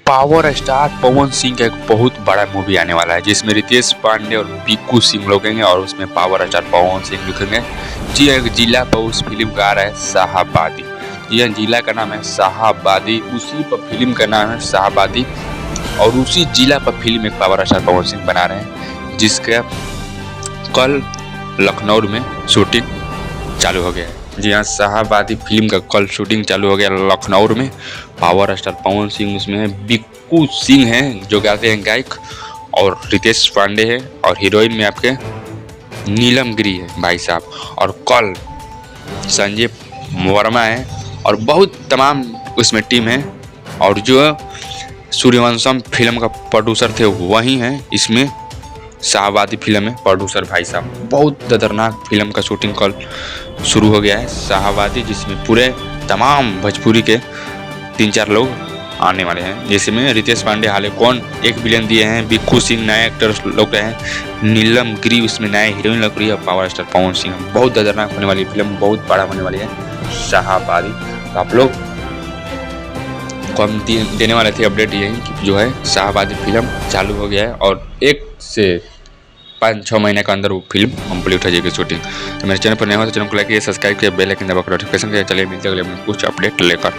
Power star Pawan Singh का एक बहुत बड़ा मूवी आने वाला है जिसमें रितेश पांडे और पीकू सिंह लोगेंगे और उसमें पावर स्टार पवन सिंह लिखेंगे। जी एक जिला पर उस फिल्म का आ रहा है शाहाबादी। जी जिला का नाम है शाहाबादी, उसी पर फिल्म का नाम है शाहाबादी और उसी जिला पर फिल्म एक पावर स्टार पवन सिंह बना रहे हैं जिसके कल लखनऊ में शूटिंग चालू हो गया है। जी हाँ, शाहाबादी फिल्म का कल शूटिंग चालू हो गया लखनऊ में। पावर स्टार पवन सिंह उसमें है, बिक्कू सिंह हैं जो गाते हैं गायक, और रितेश पांडे है, और हीरोइन में आपके नीलम गिरी है भाई साहब, और कल संजय वर्मा है और बहुत तमाम उसमें टीम है। और जो सूर्यवंशम फिल्म का प्रोड्यूसर थे वही हैं इसमें शाहाबादी फिल्म में प्रोड्यूसर भाई साहब। बहुत खतरनाक फिल्म का शूटिंग कल शुरू हो गया है शाहाबादी, जिसमें पूरे तमाम भोजपुरी के 3-4 लोग आने वाले हैं। जैसे में रितेश पांडे हाले कौन एक विलेन दिए हैं, बिक्कू सिंह नए एक्टर लोग रहे हैं, नीलम गिरी उसमें नए हीरोइन लग रही है, पावर स्टार पवन सिंह। बहुत खतरनाक होने वाली फिल्म, बहुत बड़ा होने वाली है शाहाबादी। तो आप लोग को हम देने वाले थे अपडेट यही कि जो है शाहाबादी फिल्म चालू हो गया है और 1 से 5-6 महीने के अंदर वो फिल्म कंप्लीट हो जाएगी शूटिंग। तो मेरे चैनल पर नया हो तो चैनल को लाइक सब्सक्राइब किया, बेल आइकन दबाकर नोटिफिकेशन किया। चलिए मिलते हैं अगले कुछ अपडेट लेकर।